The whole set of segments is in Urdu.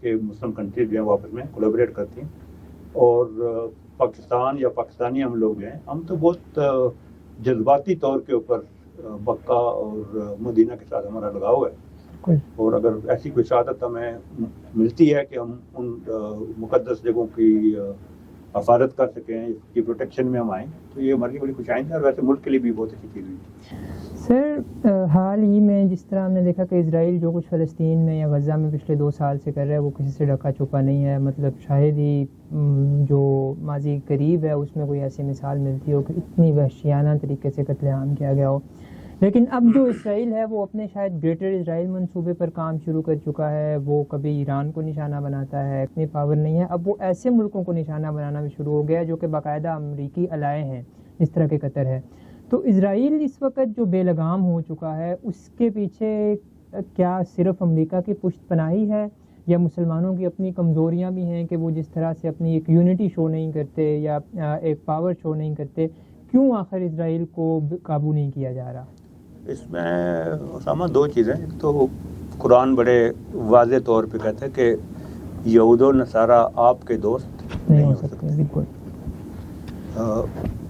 کہ مسلم کنٹریز جو ہیں وہ آپس میں کولیبریٹ کرتی ہیں. اور پاکستان یا پاکستانی ہم لوگ جو ہیں ہم تو بہت جذباتی طور کے اوپر مکہ اور مدینہ کے ساتھ ہمارا لگاؤ ہے. اور اگر ایسی کوئی سعادت ہمیں ملتی ہے کہ ہم ان مقدس جگہوں کی حفاظت کر سکیں, اس کی پروٹیکشن میں ہم آئیں, تو یہ ہماری بڑی خوش آئند ہے. اور ویسے ملک کے لیے بھی بہت اچھی چیز ہوئی. سر حال ہی میں جس طرح ہم نے دیکھا کہ اسرائیل جو کچھ فلسطین میں یا غزہ میں پچھلے 2 سال سے کر رہا ہے وہ کسی سے ڈھکا چھپا نہیں ہے. مطلب شاید ہی جو ماضی قریب ہے اس میں کوئی ایسی مثال ملتی ہو کہ اتنی وحشیانہ طریقے سے قتل عام کیا گیا ہو. لیکن اب جو اسرائیل ہے وہ اپنے شاید گریٹر اسرائیل منصوبے پر کام شروع کر چکا ہے. وہ کبھی ایران کو نشانہ بناتا ہے, اتنی پاور نہیں ہے. اب وہ ایسے ملکوں کو نشانہ بنانا بھی شروع ہو گیا ہے جو کہ باقاعدہ امریکی الائے ہیں, جس طرح کہ قطر ہے. تو اسرائیل اس وقت جو بے لگام ہو چکا ہے اس کے پیچھے کیا صرف امریکہ کی پشت پناہی ہے یا مسلمانوں کی اپنی کمزوریاں بھی ہیں کہ وہ جس طرح سے اپنی ایک یونٹی شو نہیں کرتے یا ایک پاور شو نہیں کرتے؟ کیوں آخر اسرائیل کو قابو نہیں کیا جا رہا؟ اس میں اسامہ 2 چیزیں. ایک تو قرآن بڑے واضح طور پہ کہتا ہے کہ یہود و نصارہ آپ کے دوست نہیں ہو سکتے. بالکل.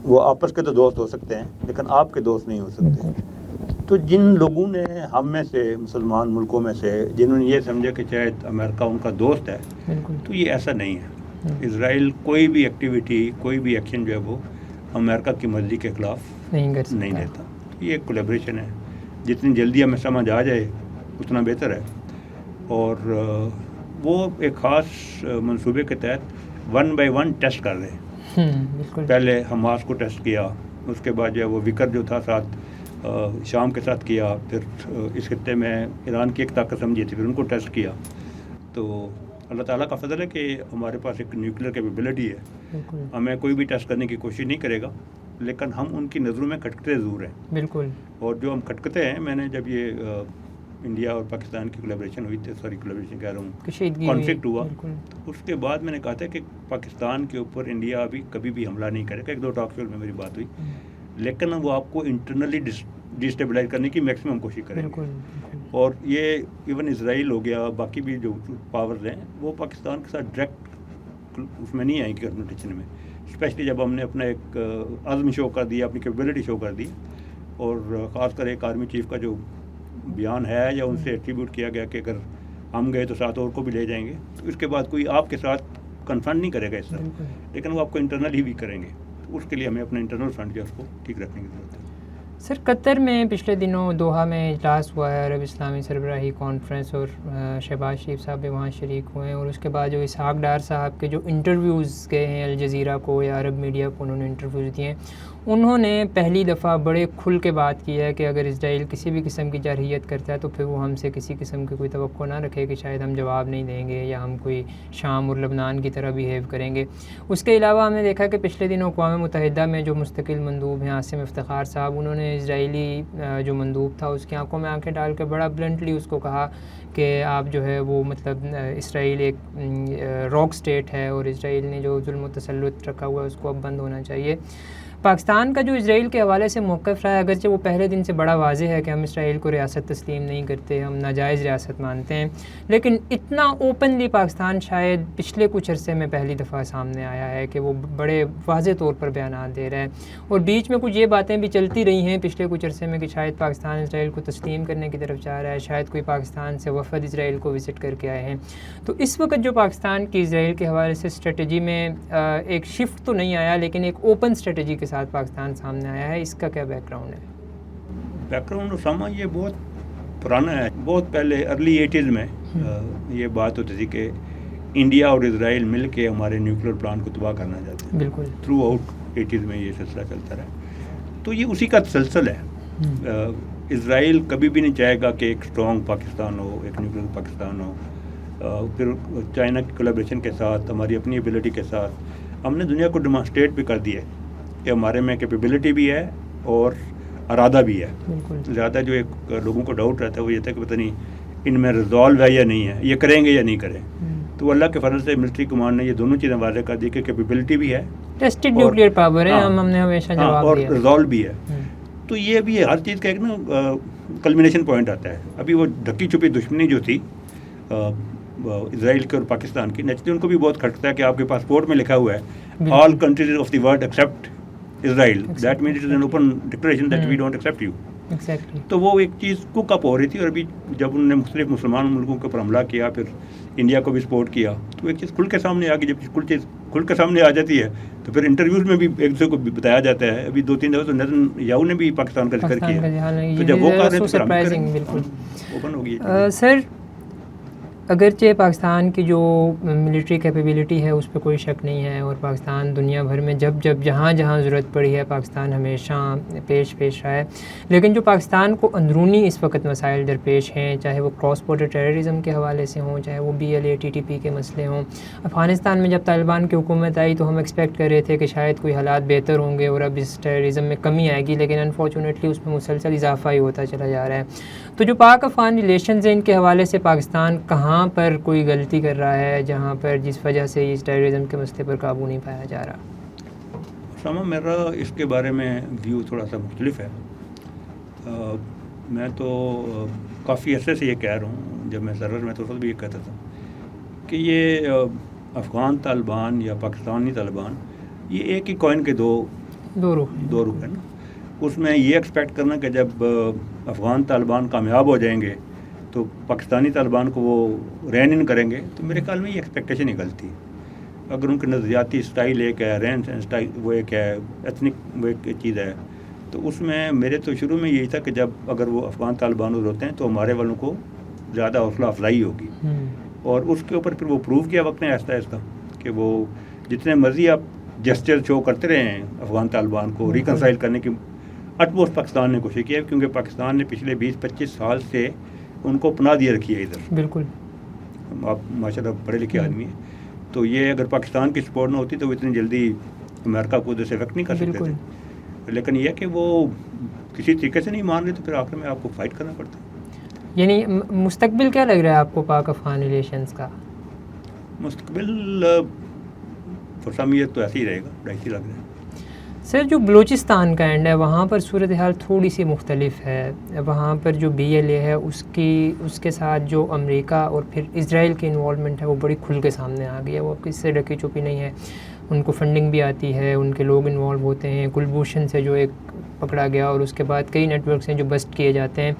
وہ آپس کے تو دوست ہو سکتے ہیں لیکن آپ کے دوست نہیں ہو سکتے. تو جن لوگوں نے ہم میں سے مسلمان ملکوں میں سے جنہوں نے یہ سمجھا کہ شاید امریکہ ان کا دوست ہے, تو یہ ایسا نہیں ہے. اسرائیل کوئی بھی ایکٹیویٹی, کوئی بھی ایکشن جو ہے وہ امریکہ کی مرضی کے خلاف نہیں دیتا. یہ ایک کولیبریشن ہے. جتنی جلدی ہمیں سمجھ آ جائے اتنا بہتر ہے. اور وہ ایک خاص منصوبے کے تحت 1 by 1 ٹیسٹ کر رہے ہیں. پہلے حماس کو ٹیسٹ کیا, اس کے بعد جو ہے وہ وکر جو تھا ساتھ شام کے ساتھ کیا, پھر اس خطے میں ایران کی ایک طاقت سمجھی تھی, پھر ان کو ٹیسٹ کیا. تو اللہ تعالیٰ کا فضل ہے کہ ہمارے پاس ایک نیوکلیئر کیپیبلٹی ہے. ہمیں کوئی بھی ٹیسٹ کرنے کی کوشش نہیں کرے گا, لیکن ہم ان کی نظروں میں کھٹکتے ضرور ہیں. بالکل. اور جو ہم کھٹکتے ہیں, میں نے جب یہ انڈیا اور پاکستان کی کولیبریشن ہوئی تھی, کولیبریشن کہہ رہا ہوں, کانفلکٹ ہوا, تو اس کے بعد میں نے کہا تھا کہ پاکستان کے اوپر انڈیا ابھی کبھی بھی حملہ نہیں کرے گا. 1-2 ٹاک شو میں میری بات ہوئی, لیکن وہ آپ کو انٹرنلی ڈیسٹیبلائز کرنے کی میکسیمم کوشش کریں گے. اور یہ ایون اسرائیل ہو گیا, باقی بھی جو پاورز ہیں وہ پاکستان کے ساتھ ڈائریکٹ اس میں نہیں آئیں گی کنفرنٹیشن میں, اسپیشلی جب ہم نے اپنا ایک عزم شو کر دیا, اپنی کیپیبلٹی شو کر دی. اور خاص کر ایک آرمی چیف کا جو بیان ہے یا ان سے ایٹریبیوٹ کیا گیا کہ اگر ہم گئے تو 7 اور کو بھی لے جائیں گے, تو اس کے بعد کوئی آپ کے ساتھ کنفرنٹ نہیں کرے گا اس طرح, لیکن وہ آپ کو انٹرنل ہی بھی کریں گے. اس کے لیے ہمیں اپنا انٹرنل فرنٹ جو ہے اس کو ٹھیک رکھنے کی ضرورت ہے. سر قطر میں پچھلے دنوں دوحہ میں اجلاس ہوا ہے, عرب اسلامی سربراہی کانفرنس, اور شہباز شریف صاحب بھی وہاں شریک ہوئے ہیں. اور اس کے بعد جو اسحاق ڈار صاحب کے جو انٹرویوز گئے ہیں الجزیرہ کو یا عرب میڈیا کو, انہوں نے انٹرویوز دیے ہیں, انہوں نے پہلی دفعہ بڑے کھل کے بات کی ہے کہ اگر اسرائیل کسی بھی قسم کی جارحیت کرتا ہے تو پھر وہ ہم سے کسی قسم کی کوئی توقع نہ رکھے کہ شاید ہم جواب نہیں دیں گے یا ہم کوئی شام اور لبنان کی طرح بیہیو کریں گے. اس کے علاوہ ہم نے دیکھا کہ پچھلے دنوں اقوام متحدہ میں جو مستقل مندوب ہیں عاصم افتخار صاحب, انہوں نے اسرائیلی جو مندوب تھا اس کی آنکھوں میں آنکھیں ڈال کے بڑا بلنٹلی اس کو کہا کہ آپ جو ہے وہ مطلب اسرائیل ایک راک سٹیٹ ہے اور اسرائیل نے جو ظلم و تسلط رکھا ہوا ہے اس کو اب بند ہونا چاہیے. پاکستان کا جو اسرائیل کے حوالے سے موقف رہا ہے, اگرچہ وہ پہلے دن سے بڑا واضح ہے کہ ہم اسرائیل کو ریاست تسلیم نہیں کرتے, ہم ناجائز ریاست مانتے ہیں, لیکن اتنا اوپنلی پاکستان شاید پچھلے کچھ عرصے میں پہلی دفعہ سامنے آیا ہے کہ وہ بڑے واضح طور پر بیانات دے رہا ہے. اور بیچ میں کچھ یہ باتیں بھی چلتی رہی ہیں پچھلے کچھ عرصے میں کہ شاید پاکستان اسرائیل کو تسلیم کرنے کی طرف جا رہا ہے, شاید کوئی پاکستان سے وفد اسرائیل کو وزٹ کر کے آئے ہیں. تو اس وقت جو پاکستان کی اسرائیل کے حوالے سے اسٹریٹجی میں ایک شفٹ تو نہیں آیا, لیکن ایک اوپن اسٹریٹجی کے ساتھ پاکستان سامنے آیا ہے, اس کا کیا بیک گراؤنڈ ہے؟ بیک گراؤنڈ اسامہ یہ بہت پرانا ہے. بہت پہلے ارلی 80s میں یہ بات ہوتی تھی کہ انڈیا اور اسرائیل مل کے ہمارے نیوکلیر پلانٹ کو تباہ کرنا چاہتے ہیں. بالکل. تھرو آؤٹ 80s میں یہ سلسلہ چلتا رہا. تو یہ اسی کا تسلسل ہے. اسرائیل کبھی بھی نہیں چاہے گا کہ ایک اسٹرانگ پاکستان ہو, ایک نیوکلیر پاکستان ہو. پھر چائنا کی کولیبریشن کے ساتھ, ہماری اپنی ایبلٹی کے ساتھ ہم نے دنیا کو ڈیمانسٹریٹ بھی کر دیا ہے کہ ہمارے میں کیپیبلٹی بھی ہے اور ارادہ بھی ہے. زیادہ جو ایک لوگوں کو ڈاؤٹ رہتا ہے وہ یہ تھا کہ پتہ نہیں ان میں ریزالو ہے یا نہیں ہے, یہ کریں گے یا نہیں کریں. تو اللہ کے فضل سے ملٹری کمانڈ نے یہ دونوں چیزیں واضح کر دی کہ کیپیبلٹی بھی ہے, ٹیسٹڈ نیوکلیئر پاور ہے, ہم نے ہمیشہ جواب دیا, اور ریزالو بھی ہے. تو یہ بھی ہر چیز کا ایک نا کلمینیشن پوائنٹ آتا ہے. ابھی وہ ڈھکی چھپی دشمنی جو تھی اسرائیل کے اور پاکستان کی، نیچرلی ان کو بھی بہت کھٹکتا ہے کہ آپ کے پاسپورٹ میں لکھا ہوا ہے all countries of the world except Israel, that means it is an open declaration that we don't accept you. تو وہ ایک چیز کوک اپ ہو رہی تھی، اور ابھی جب انہوں نے مختلف مسلمان ملکوں کے اوپر حملہ کیا، پھر انڈیا کو بھی سپورٹ کیا، تو ایک چیز کھل کے سامنے آ گئی. جب کل چیز کھل کے سامنے آ جاتی ہے تو پھر انٹرویوز میں بھی ایک دوسرے کو بتایا جاتا ہے. ابھی 2-3 دفعہ تو نیتن یاہو نے بھی پاکستان کا ذکر کیا، تو جب وہ کر رہے ہیں تو بالکل اوپن ہو گئی. سر اگرچہ پاکستان کی جو ملٹری کیپیبلٹی ہے اس پہ کوئی شک نہیں ہے، اور پاکستان دنیا بھر میں جب جہاں ضرورت پڑی ہے پاکستان ہمیشہ پیش رہا ہے، لیکن جو پاکستان کو اندرونی اس وقت مسائل درپیش ہیں، چاہے وہ کراس بارڈر ٹیررزم کے حوالے سے ہوں، چاہے وہ BLA TTP کے مسئلے ہوں. افغانستان میں جب طالبان کی حکومت آئی تو ہم ایکسپیکٹ کر رہے تھے کہ شاید کوئی حالات بہتر ہوں گے اور اب اس ٹیررزم میں کمی آئے گی، لیکن انفارچونیٹلی اس میں مسلسل اضافہ ہی ہوتا چلا جا رہا ہے. تو جو پاک افغان ریلیشنز ہیں ان کے حوالے سے پاکستان کہاں پر کوئی غلطی کر رہا ہے جہاں پر جس وجہ سے اس ٹیررزم کے مسئلے پر قابو نہیں پایا جا رہا؟ اسامہ، میرا اس کے بارے میں ویو تھوڑا سا مختلف ہے. میں تو کافی عرصے سے یہ کہہ رہا ہوں، جب میں سرور میں تو اس وقت بھی یہ کہتا تھا کہ یہ افغان طالبان یا پاکستانی طالبان یہ ایک ہی کوائن کے دو روح ہیں نا. اس میں یہ ایکسپیکٹ کرنا کہ جب افغان طالبان کامیاب ہو جائیں گے تو پاکستانی طالبان کو وہ رین ان کریں گے، تو میرے خیال میں یہ ایکسپیکٹیشن ہی غلطی. اگر ان کے نظریاتی اسٹائل ایک ہے، رہن سہن اسٹائل وہ ایک ہے، ایتھنک وہ ایک چیز ہے، تو اس میں میرے تو شروع میں یہی تھا کہ جب اگر وہ افغان طالبان ہوتے ہیں تو ہمارے والوں کو زیادہ حوصلہ افزائی ہوگی. اور اس کے اوپر پھر وہ پروو کیا وقت نے آہستہ آہستہ کہ وہ جتنے مرضی آپ جسچر شو کرتے رہے ہیں افغان طالبان کو ریکنسائل کرنے کی اٹموسٹ پاکستان نے کوشش کی ہے، کیونکہ پاکستان نے پچھلے 20-25 سال سے ان کو پناہ دیے رکھی ہے ادھر. بالکل، آپ ماشاء اللہ پڑھے لکھے آدمی ہیں، تو یہ اگر پاکستان کی سپورٹ نہ ہوتی تو وہ اتنی جلدی امریکہ کو ادھر سے افیکٹ نہیں کر سکتے تھے. لیکن یہ کہ وہ کسی طریقے سے نہیں مان رہے تو پھر آخر میں آپ کو فائٹ کرنا پڑتا. یعنی مستقبل کیا لگ رہا ہے آپ کو پاک افغان ریلیشنز کا؟ مستقبل فرسامیت تو ایسے ہی رہے گا، ایسے ہی لگ رہا ہے. سر جو بلوچستان کا اینڈ ہے وہاں پر صورتحال تھوڑی سی مختلف ہے. وہاں پر جو BLA ہے اس کے ساتھ جو امریکہ اور پھر اسرائیل کی انوالومنٹ ہے وہ بڑی کھل کے سامنے آ گئی ہے. وہ کس سے ڈکی چھپی نہیں ہے، ان کو فنڈنگ بھی آتی ہے، ان کے لوگ انوالو ہوتے ہیں. کلبھوشن سے جو ایک پکڑا گیا اور اس کے بعد کئی نیٹ ورکس ہیں جو بسٹ کیے جاتے ہیں.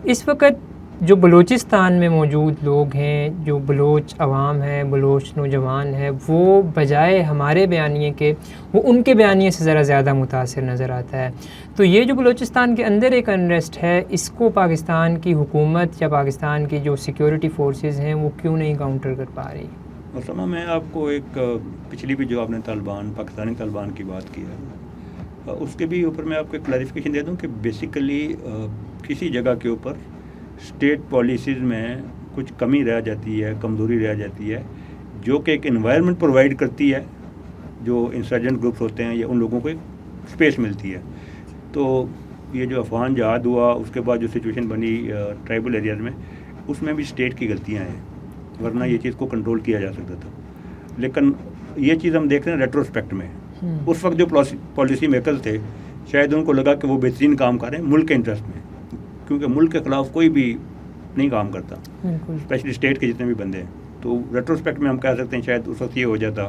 اس وقت جو بلوچستان میں موجود لوگ ہیں، جو بلوچ عوام ہے، بلوچ نوجوان ہے، وہ بجائے ہمارے بیانیے کے وہ ان کے بیانیے سے ذرا زیادہ متاثر نظر آتا ہے. تو یہ جو بلوچستان کے اندر ایک انریسٹ ہے، اس کو پاکستان کی حکومت یا پاکستان کی جو سیکیورٹی فورسز ہیں وہ کیوں نہیں کاؤنٹر کر پا رہی؟ اسامہ، میں آپ کو ایک پچھلی بھی جو آپ نے طالبان پاکستانی طالبان کی بات کی ہے اس کے بھی اوپر میں آپ کو ایک کلیریفیکیشن دے دوں کہ بیسیکلی کسی جگہ کے اوپر اسٹیٹ پالیسیز میں کچھ کمی رہ جاتی ہے، کمزوری رہ جاتی ہے، جو کہ ایک انوائرمنٹ پرووائڈ کرتی ہے جو انسرجنٹ گروپس ہوتے ہیں یا ان لوگوں کو ایک اسپیس ملتی ہے. تو یہ جو افغان جہاد ہوا اس کے بعد جو سچویشن بنی ٹرائبل ایریاز میں، اس میں بھی اسٹیٹ کی غلطیاں ہیں، ورنہ یہ چیز کو کنٹرول کیا جا سکتا تھا. لیکن یہ چیز ہم دیکھ رہے ہیں ریٹروسپیکٹ میں. اس وقت جو پالیسی میکرز تھے شاید ان کو لگا کہ وہ بہترین کام کر رہے ہیں ملک کے انٹرسٹ میں، کیونکہ ملک کے خلاف کوئی بھی نہیں کام کرتا، اسپیشلی اسٹیٹ کے جتنے بھی بندے ہیں. تو ریٹروسپیکٹ میں ہم کہہ سکتے ہیں شاید اس وقت یہ ہو جاتا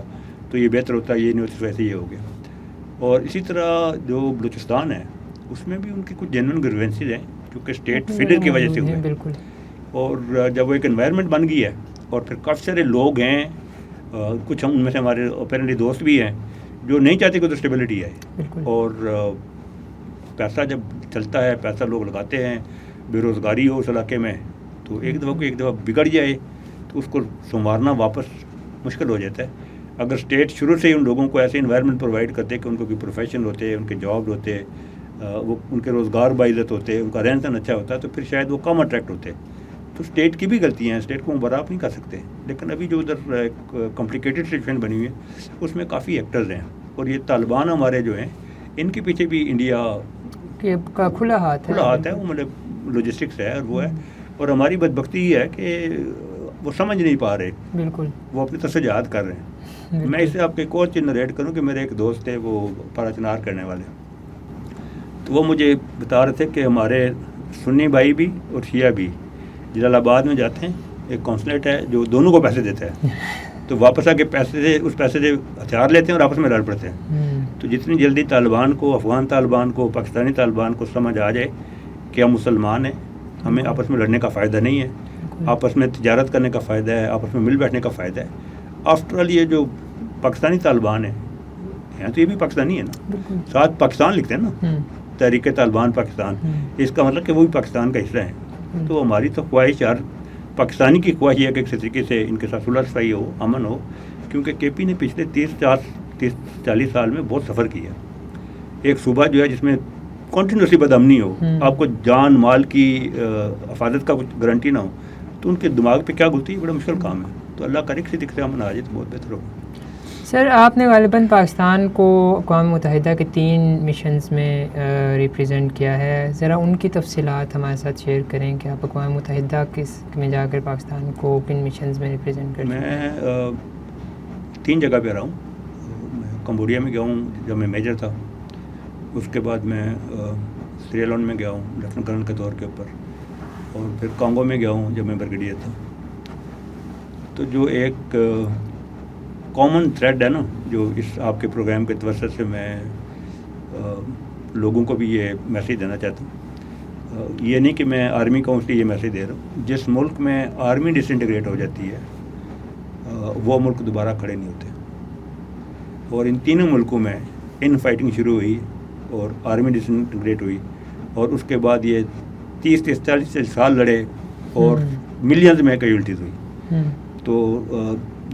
تو یہ بہتر ہوتا، یہ نہیں ہوتا ویسے یہ ہو گیا. اور اسی طرح جو بلوچستان ہے اس میں بھی ان کی کچھ جینوئن گریوینسز ہیں کیونکہ اسٹیٹ فیلر کی وجہ سے ہوئے. بالکل. اور جب وہ ایک انوائرمنٹ بن گئی ہے اور پھر کافی سارے لوگ ہیں، کچھ ان میں سے ہمارے اپیرنٹلی دوست بھی ہیں جو نہیں چاہتے کہ ادھر اسٹیبلٹی آئے. اور پیسہ جب چلتا ہے، پیسہ لوگ لگاتے ہیں، بے روزگاری ہو اس علاقے میں، تو ایک دفعہ بگڑ جائے تو اس کو سنوارنا واپس مشکل ہو جاتا ہے. اگر اسٹیٹ شروع سے ہی ان لوگوں کو ایسے انوائرمنٹ پرووائڈ کرتے کہ ان کو کوئی پروفیشن ہوتے، ان کے جاب ہوتے، وہ ان کے روزگار باعزت ہوتے، ان کا رہن سہن اچھا ہوتا، تو پھر شاید وہ کم اٹریکٹ ہوتے. تو اسٹیٹ کی بھی غلطیاں ہیں، اسٹیٹ کو ہم برابر نہیں کر سکتے. لیکن ابھی جو ادھر ایک کمپلیکیٹڈ سچویشن بنی ہوئی ہے اس میں کافی ایکٹرز ہیں، اور یہ طالبان ہمارے جو ہیں ان کے پیچھے بھی انڈیا کا کھلا ہاتھ ہے. وہ مطلب لاجسٹکس ہے اور وہ ہے. اور ہماری بدبختی یہ ہے کہ وہ سمجھ نہیں پا رہے. بالکل. وہ اپنی طرف سے جہاد کر رہے ہیں. میں اسے آپ کے ایک اور چیز نریٹ کروں کہ میرے ایک دوست تھے، وہ پارا چنار کرنے والے، تو وہ مجھے بتا رہے تھے کہ ہمارے سنی بھائی بھی اور شیعہ بھی جلال آباد میں جاتے ہیں ایک کونسلیٹ ہے جو دونوں کو پیسے دیتا ہے، تو واپس آ کے اس پیسے سے ہتھیار لیتے ہیں اور آپس میں لڑ پڑتے ہیں. تو جتنی جلدی طالبان کو، افغان طالبان کو، پاکستانی طالبان کو سمجھ آ جائے کہ ہم مسلمان ہیں، ہمیں آپس میں لڑنے کا فائدہ نہیں ہے، آپس میں تجارت کرنے کا فائدہ ہے، آپس میں مل بیٹھنے کا فائدہ ہے. آفٹر آل یہ جو پاکستانی طالبان ہیں تو یہ بھی پاکستانی ہے نا، ساتھ پاکستان لکھتے ہیں نا، تحریک طالبان پاکستان، اس کا مطلب کہ وہ بھی پاکستان کا حصہ ہیں. تو ہماری تو خواہش، ہر پاکستانی کی خواہش ہے کہ کسی طریقے سے ان کے ساتھ صلح رسائی ہو، امن ہو، کیونکہ کے پی نے پچھلے 30-40 سال میں بہت سفر کیا. ایک صوبہ جو ہے جس میں کنٹینیوسلی بدامنی ہو، آپ کو جان مال کی حفاظت کا کچھ گارنٹی نہ ہو، تو ان کے دماغ پہ کیا گزرتی ہے، بڑا مشکل کام ہے. تو اللہ کرے کسی طریقے سے امن آ جائے تو بہت بہتر ہوگا. سر، آپ نے غالباً پاکستان کو اقوام متحدہ کے 3 مشنز میں ریپریزنٹ کیا ہے. ذرا ان کی تفصیلات ہمارے ساتھ شیئر کریں کہ آپ اقوام متحدہ میں جا کر پاکستان کو کن مشنز میں ریپریزنٹ کرتے ہیں. میں 3 جگہ پہ رہا ہوں. میں کمبوڈیا میں گیا ہوں جب میں میجر تھا، اس کے بعد میں سیریلا لیون میں گیا ہوں لیفٹنٹ کرنل کے طور کے اوپر، اور پھر کانگو میں گیا ہوں جب میں بریگیڈیئر تھا. تو جو ایک کامن تھریڈ ہے نا، جو اس آپ کے پروگرام کے توسط سے میں لوگوں کو بھی یہ میسیج دینا چاہتا ہوں، یہ نہیں کہ میں آرمی کا ہوں اس لیے یہ میسیج دے رہا ہوں. جس ملک میں آرمی ڈس انٹیگریٹ ہو جاتی ہے وہ ملک دوبارہ کھڑے نہیں ہوتے. اور ان تینوں ملکوں میں ان فائٹنگ شروع ہوئی اور آرمی ڈس انٹیگریٹ ہوئی، اور اس کے بعد یہ 30-40 سال لڑے اور ملینز میں کیجولٹیز ہوئی. تو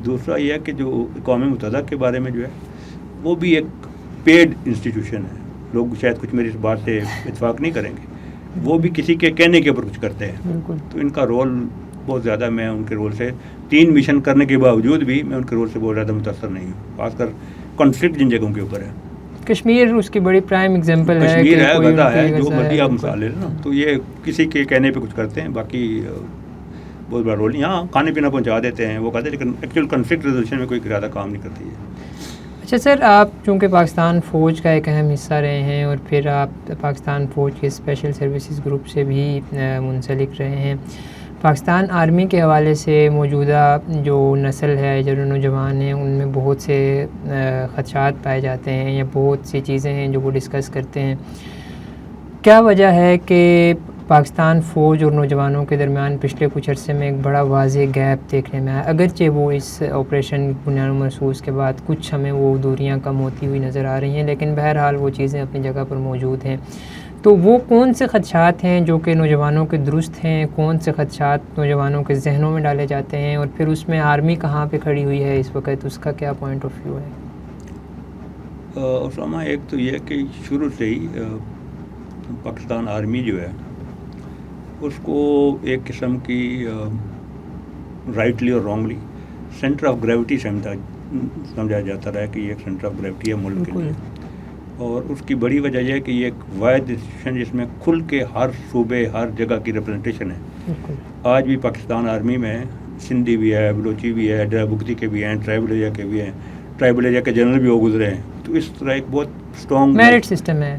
دوسرا یہ ہے کہ جو اقوام متحدہ کے بارے میں جو ہے وہ بھی ایک پیڈ انسٹیٹیوشن ہے. لوگ شاید کچھ میری اس بات سے اتفاق نہیں کریں گے، وہ بھی کسی کے کہنے کے اوپر کچھ کرتے ہیں. تو ان کا رول بہت زیادہ، میں ان کے رول سے 3 مشن کرنے کے باوجود بھی میں ان کے رول سے بہت زیادہ متاثر نہیں ہوں، خاص کر کنفلکٹ جن جگہوں کے اوپر ہے. کشمیر اس کی بڑی پرائم ایگزامپل ہے. کشمیر ہے، غزہ ہے، جو مرضی آپ مثال لے لیں نا، تو یہ کسی کے کہنے پہ کچھ کرتے ہیں، باقی بہت بڑا رول نہیں. ہاں کھانے پینا پہنچا دیتے ہیں وہ کہتے ہیں، لیکن ایکچوئل کنفلکٹ ریزولوشن میں کوئی زیادہ کام نہیں کرتی ہے. اچھا سر، آپ چونکہ پاکستان فوج کا ایک اہم حصہ رہے ہیں اور پھر آپ پاکستان فوج کے اسپیشل سروسز گروپ سے بھی منسلک رہے ہیں، پاکستان آرمی کے حوالے سے موجودہ جو نسل ہے، جو نوجوان ہیں، ان میں بہت سے خدشات پائے جاتے ہیں یا بہت سی چیزیں ہیں جو وہ ڈسکس کرتے ہیں. کیا وجہ ہے کہ پاکستان فوج اور نوجوانوں کے درمیان پچھلے کچھ عرصے میں ایک بڑا واضح گیپ دیکھنے میں آیا؟ اگرچہ وہ اس آپریشن بنیاد محسوس کے بعد کچھ ہمیں وہ دوریاں کم ہوتی ہوئی نظر آ رہی ہیں، لیکن بہرحال وہ چیزیں اپنی جگہ پر موجود ہیں. تو وہ کون سے خدشات ہیں جو کہ نوجوانوں کے درست ہیں، کون سے خدشات نوجوانوں کے ذہنوں میں ڈالے جاتے ہیں، اور پھر اس میں آرمی کہاں پہ کھڑی ہوئی ہے اس وقت، اس کا کیا پوائنٹ آف ویو ہے؟ اسامہ، ایک تو یہ کہ شروع سے ہی پاکستان آرمی جو ہے اس کو ایک قسم کی رائٹلی اور رانگلی سینٹر آف گریوٹی سمجھا جاتا رہا کہ یہ ایک سینٹر آف گریوٹی ہے ملک کے لیے. اور اس کی بڑی وجہ یہ ہے کہ یہ ایک واحد انسٹیٹیوشن جس میں کھل کے ہر صوبے، ہر جگہ کی ریپرزنٹیشن ہے. آج بھی پاکستان آرمی میں سندھی بھی ہے، بلوچی بھی ہے، ڈرا بگتی کے بھی ہیں، ٹرائبل ایریا کے بھی ہیں، ٹرائبل ایریا کے جنرل بھی ہو گزرے ہیں. تو اس طرح ایک بہت اسٹرانگ میرٹ سسٹم ہے،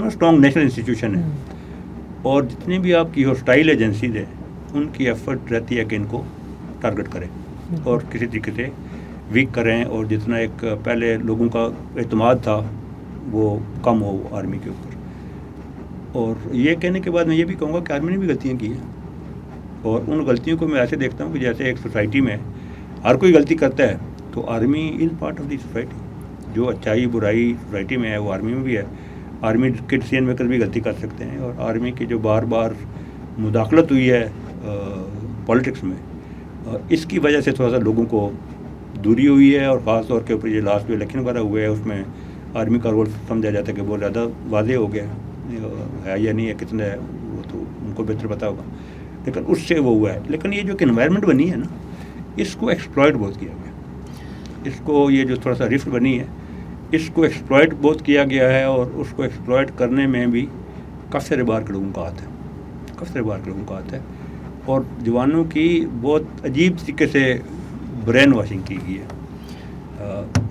اسٹرانگ نیشنل انسٹیٹیوشن ہے. اور جتنی بھی آپ کی ہاسٹائل ایجنسیز ہیں ان کی ایفرٹ رہتی ہے کہ ان کو ٹارگٹ کریں اور کسی طریقے سے ویک کریں، اور جتنا ایک پہلے لوگوں کا اعتماد تھا وہ کم ہو آرمی کے اوپر. اور یہ کہنے کے بعد میں یہ بھی کہوں گا کہ آرمی نے بھی غلطیاں کی ہیں، اور ان غلطیوں کو میں ایسے دیکھتا ہوں کہ جیسے ایک سوسائٹی میں ہر کوئی غلطی کرتا ہے، تو army is part of the society. جو اچھائی برائی سوسائٹی میں ہے وہ آرمی میں بھی ہے. آرمی کے ڈیسیژن میکر بھی غلطی کر سکتے ہیں، اور آرمی کی جو بار بار مداخلت ہوئی ہے پولیٹکس میں، اس کی وجہ سے تھوڑا سا لوگوں کو دوری ہوئی ہے. اور خاص طور کے اوپر یہ لاسٹ جو الیکشن وغیرہ ہوئے ہیں اس میں آرمی کا رول سمجھا جاتا ہے کہ بہت زیادہ واضح ہو گیا ہے یا نہیں ہے، کتنا ہے وہ تو ان کو بہتر پتا ہوگا، لیکن اس سے وہ ہوا ہے. لیکن یہ جو ایک انوائرمنٹ بنی ہے نا، اس کو ایکسپلائٹ بہت کیا گیا. اس کو یہ جو تھوڑا سا رفٹ بنی ہے اس کو ایکسپلائٹ بہت کیا گیا ہے، اور اس کو ایکسپلائٹ کرنے میں بھی کافی سارے بار کے لوگوں کا ہاتھ ہے. اور جوانوں کی بہت عجیب طریقے سے برین واشنگ کی گئی ہے.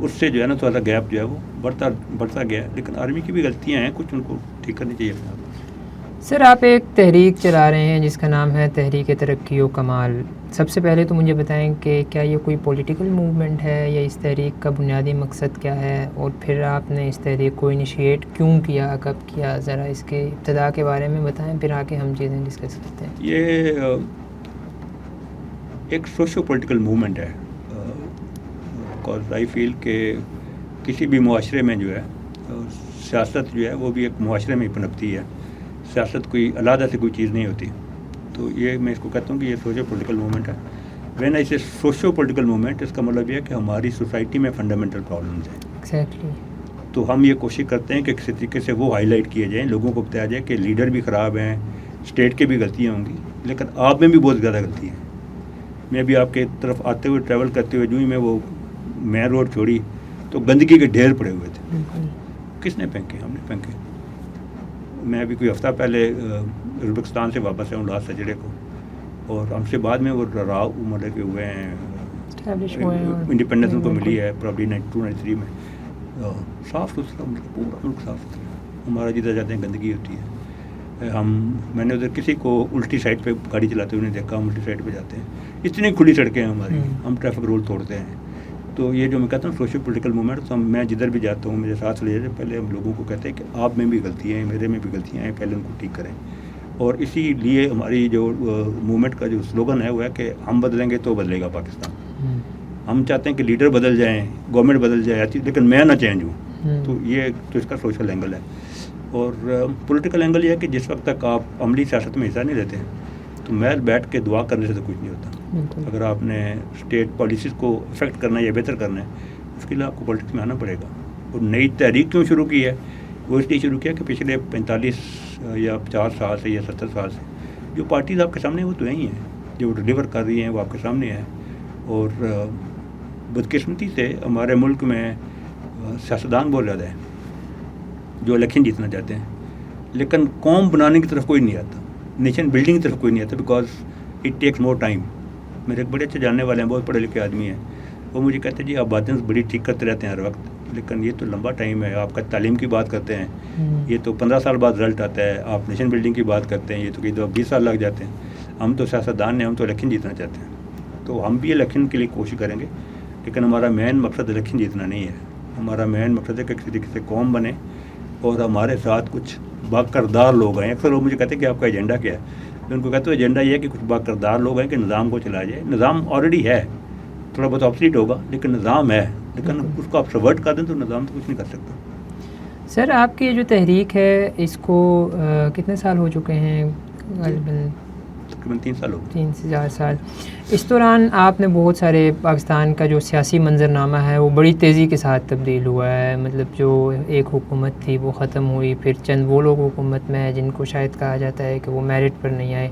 اس سے جو ہے نا تھوڑا سا گیپ جو ہے وہ بڑھتا گیا ہے. لیکن آرمی کی بھی غلطیاں ہیں کچھ، ان کو ٹھیک کرنی چاہیے اپنے آپ. سر آپ ایک تحریک چلا رہے ہیں جس کا نام ہے تحریک ترقی و کمال. سب سے پہلے تو مجھے بتائیں کہ کیا یہ کوئی پولیٹیکل موومنٹ ہے یا اس تحریک کا بنیادی مقصد کیا ہے, اور پھر آپ نے اس تحریک کو انیشیٹ کیوں کیا, کب کیا, ذرا اس کے ابتدا کے بارے میں بتائیں, پھر آگے ہم چیزیں ڈسکس کرتے ہیں. یہ ایک سوشو پولیٹیکل موومنٹ ہے. بیکاز آئی فیل کہ کسی بھی معاشرے میں جو ہے سیاست جو ہے وہ بھی ایک معاشرے میں ہی پنپتی ہے. سیاست کوئی علیحدہ سے کوئی چیز نہیں ہوتی. تو یہ میں اس کو کہتا ہوں کہ یہ سوشو پولیٹیکل موومنٹ ہے. وین ایسے سوشو پولیٹیکل موومنٹ, اس کا مطلب یہ ہے کہ ہماری سوسائٹی میں فنڈامنٹل پرابلمز ہیں. ایگزیکٹلی. تو ہم یہ کوشش کرتے ہیں کہ کسی طریقے سے وہ ہائی لائٹ کیے جائیں, لوگوں کو بتایا جائے کہ لیڈر بھی خراب ہیں, اسٹیٹ کے بھی غلطیاں ہوں گی, لیکن آپ میں بھی بہت زیادہ غلطی ہیں. میں بھی آپ کے طرف آتے ہوئے ٹریول کرتے ہوئے جو ہی میں وہ مین روڈ چھوڑی تو گندگی کے ڈھیر پڑے ہوئے تھے. کس نے پھینکے؟ ہم نے پھینکے. میں ابھی کوئی ہفتہ پہلے ازبکستان سے واپس آیا ہوں لاسٹ سیٹرڈے کو, اور ہم سے بعد میں وہ راؤ مطلب کہ ہوئے ہیں, انڈیپینڈنس ان کو ملی ہے پرابلی 92-93 میں. صاف ستھرا مطلب پورا ملک صاف ستھرا. ہمارا جدھر جاتے ہیں گندگی ہوتی ہے. میں نے ادھر کسی کو الٹی سائڈ پہ گاڑی چلاتے ہوئے نہیں دیکھا. ہم الٹی سائڈ پہ جاتے ہیں, اتنی کھلی سڑکیں ہیں ہماری, ہم ٹریفک رول توڑتے ہیں. تو یہ جو میں کہتا ہوں سوشل پولیٹیکل موومنٹ, تو میں جدھر بھی جاتا ہوں میرے ساتھ لے جاتے, پہلے ہم لوگوں کو کہتے ہیں کہ آپ میں بھی غلطیاں ہیں, میرے میں بھی غلطیاں ہیں, پہلے ان کو ٹھیک کریں. اور اسی لیے ہماری جو موومنٹ کا جو سلوگن ہے وہ ہے کہ ہم بدلیں گے تو بدلے گا پاکستان. ہم چاہتے ہیں کہ لیڈر بدل جائیں, گورنمنٹ بدل جائے, لیکن میں نہ چینج ہوں. تو یہ تو اس کا سوشل اینگل ہے. اور پولیٹیکل اینگل یہ ہے کہ جس وقت تک آپ عملی سیاست میں حصہ نہیں لیتے تو محض بیٹھ کے دعا کرنے سے تو کچھ نہیں ہوتا. اگر آپ نے اسٹیٹ پالیسیز کو افیکٹ کرنا ہے یا بہتر کرنا ہے, اس کے لیے آپ کو پولیٹکس میں آنا پڑے گا. اور نئی تحریک کیوں شروع کی ہے؟ وہ اس لیے شروع کیا کہ پچھلے 45 یا 50 سال سے یا 70 سال سے جو پارٹیز آپ کے سامنے وہ تو یہی ہیں, جو ڈلیور کر رہی ہیں وہ آپ کے سامنے ہیں. اور بدقسمتی سے ہمارے ملک میں سیاستدان بہت زیادہ ہیں جو الیکشن جیتنا چاہتے ہیں, لیکن قوم بنانے کی طرف کوئی نہیں آتا, نیشن بلڈنگ کی طرف کوئی نہیں آتا, because it takes more time. میرے ایک بڑے اچھے جاننے والے ہیں, بہت پڑھے لکھے آدمی ہیں, وہ مجھے کہتے ہیں جی آپ باتیں بڑی ٹھیک کرتے رہتے ہیں ہر وقت, لیکن یہ تو لمبا ٹائم ہے. آپ کا تعلیم کی بات کرتے ہیں, یہ تو 15 سال بعد رزلٹ آتا ہے. آپ نیشن بلڈنگ کی بات کرتے ہیں, یہ تو کئی دفعہ 20 سال لگ جاتے ہیں. ہم تو سیاستدان ہیں, ہم تو الیکشن جیتنا چاہتے ہیں. تو ہم بھی الیکشن کے لیے کوشش کریں گے, لیکن ہمارا مین مقصد الیکشن جیتنا نہیں ہے. ہمارا مین مقصد ہے کہ کسی طریقے سے قوم بنے اور ہمارے ساتھ کچھ باکردار لوگ ہیں. اکثر لوگ مجھے کہتے ہیں کہ آپ کا ایجنڈا کیا ہے. میں ان کو کہتا ہوں ایجنڈا یہ ہے کہ کچھ باکردار لوگ ہیں کہ نظام کو چلایا جائے. نظام آلریڈی ہے, تھوڑا بہت آبسلیٹ ہوگا, لیکن نظام ہے. لیکن اس کو آپ سبورٹ کر دیں تو نظام تو کچھ نہیں کر سکتا. سر آپ کی جو تحریک ہے اس کو کتنے سال ہو چکے ہیں؟ غالباً تقریباً 3 سال ہو گئے. 3 سے 4 سال. اس دوران آپ نے بہت سارے پاکستان کا جو سیاسی منظرنامہ ہے وہ بڑی تیزی کے ساتھ تبدیل ہوا ہے. مطلب جو ایک حکومت تھی وہ ختم ہوئی, پھر چند وہ لوگ حکومت میں ہیں جن کو شاید کہا جاتا ہے کہ وہ میرٹ پر نہیں آئے,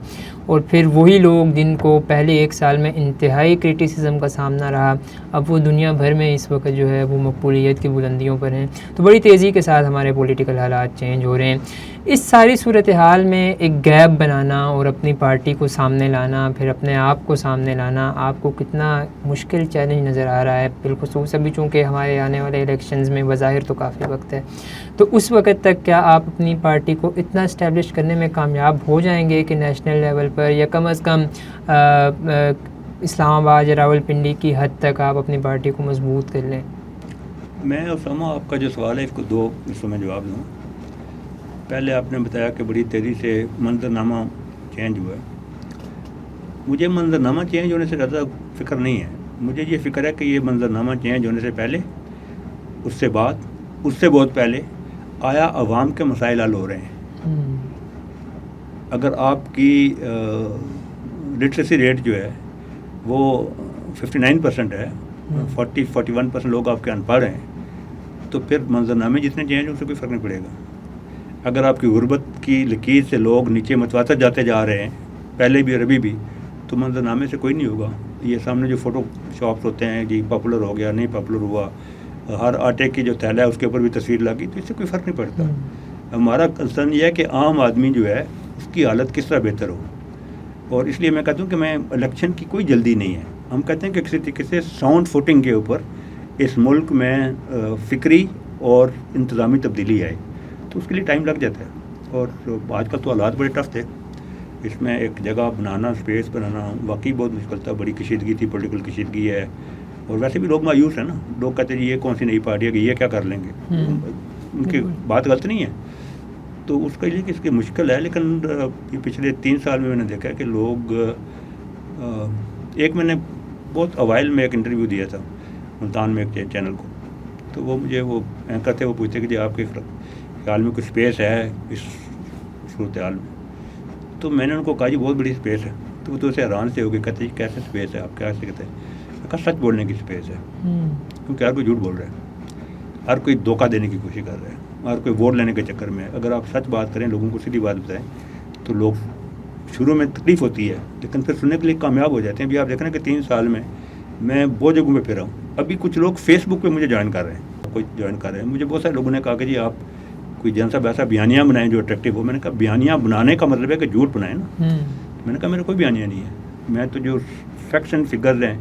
اور پھر وہی لوگ جن کو پہلے 1 سال میں انتہائی کرٹیسزم کا سامنا رہا, اب وہ دنیا بھر میں اس وقت جو ہے وہ مقبولیت کی بلندیوں پر ہیں. تو بڑی تیزی کے ساتھ ہمارے پولیٹیکل حالات چینج ہو رہے ہیں. اس ساری صورتحال میں ایک گیپ بنانا اور اپنی پارٹی کو سامنے لانا, پھر اپنے آپ کو سامنے لانا, آپ کو کتنا مشکل چیلنج نظر آ رہا ہے؟ بالخصوص ابھی چونکہ ہمارے آنے والے الیکشنز میں بظاہر تو کافی وقت ہے, تو اس وقت تک کیا آپ اپنی پارٹی کو اتنا اسٹیبلش کرنے میں کامیاب ہو جائیں گے کہ نیشنل لیول پر یا کم از کم اسلام آباد یا راول پنڈی کی حد تک آپ اپنی پارٹی کو مضبوط کر لیں؟ میں اسامہ آپ کا جو سوال ہے اس کو 2 حصوں میں جواب دوں. پہلے آپ نے بتایا کہ بڑی تیزی سے منظرنامہ چینج ہوا ہے. مجھے منظرنامہ چینج ہونے سے زیادہ فکر نہیں ہے. مجھے یہ فکر ہے کہ یہ منظرنامہ چینج ہونے سے پہلے, اس سے بعد, اس سے بہت پہلے آیا عوام کے مسائل حل ہو رہے ہیں. اگر آپ کی لٹریسی ریٹ جو ہے وہ 59% ہے, 41% لوگ آپ کے ان پڑھ ہیں, تو پھر منظرنامے جتنے چینج ان سے کوئی فرق نہیں پڑے گا. اگر آپ کی غربت کی لکیر سے لوگ نیچے متواتر جاتے جا رہے ہیں پہلے بھی اور ابھی بھی, تو منظرنامے سے کوئی نہیں ہوگا. یہ سامنے جو فوٹو شاپس ہوتے ہیں جی پاپولر ہو گیا, نہیں پاپولر ہوا, ہر آٹے کی جو تھیلا ہے اس کے اوپر بھی تصویر لگی, تو اس سے کوئی فرق نہیں پڑتا. ہمارا کنسرن یہ ہے کہ عام آدمی جو ہے اس کی حالت کس طرح بہتر ہو. اور اس لیے میں کہتا ہوں کہ میں الیکشن کی کوئی جلدی نہیں ہے. ہم کہتے ہیں کہ کسی طریقے سے ساؤنڈ فوٹنگ کے اوپر اس ملک میں فکری اور انتظامی تبدیلی آئے, تو اس کے لیے ٹائم لگ جاتا ہے. اور آج کل تو حالات بڑے ٹف تھے. اس میں ایک جگہ بنانا, اسپیس بنانا واقعی بہت مشکل تھا. بڑی کشیدگی تھی, پولیٹیکل کشیدگی ہے, اور ویسے بھی لوگ مایوس ہیں نا. لوگ کہتے ہیں یہ کون سی نئی پارٹی ہے کہ یہ کیا کر لیں گے. ان کی بات غلط نہیں ہے, تو اس کے لیے کہ اس کی مشکل ہے. لیکن یہ پچھلے 3 سال میں نے دیکھا ہے کہ لوگ ایک میں نے بہت اوائل میں ایک انٹرویو دیا تھا ملتان میں ایک چینل کو, تو وہ مجھے وہ اینکر تھے, وہ پوچھتے کہ جی آپ کے خیال میں کچھ اسپیس ہے اس صورتحال میں. تو میں نے ان کو کہا جی بہت بڑی اسپیس ہے. تو وہ تو اسے حیران سے ہو گئے, کہتے ہیں کیسے اسپیس ہے, آپ کیسے کہتے ہیں. کہا سچ بولنے کی اسپیس ہے, کیونکہ ہر کوئی جھوٹ بول رہا ہے, ہر کوئی دھوکہ دینے کی کوشش کر رہا ہے, ہر کوئی ووٹ لینے کے چکر میں. اگر آپ سچ بات کریں, لوگوں کو سیدھی بات بتائیں, تو لوگ شروع میں تکلیف ہوتی ہے لیکن پھر سننے کے لیے کامیاب ہو جاتے ہیں. ابھی آپ دیکھ رہے ہیں کہ 3 سال میں بہت جگہوں پہ پھرا ہوں. ابھی کچھ لوگ فیس بک پہ مجھے جوائن کر رہے ہیں, کوئی جوائن کر رہے ہیں. مجھے بہت سارے لوگوں نے کہا کہ جی آپ کوئی جن سا ایسا بیانیاں بنائیں جو اٹریکٹیو ہو. میں نے کہا بیانیاں بنانے کا مطلب ہے کہ جھوٹ بنائیں نا. میں نے کہا میرا کوئی بیانیہ نہیں ہے, میں تو جو فیکٹس اینڈ فگرز ہیں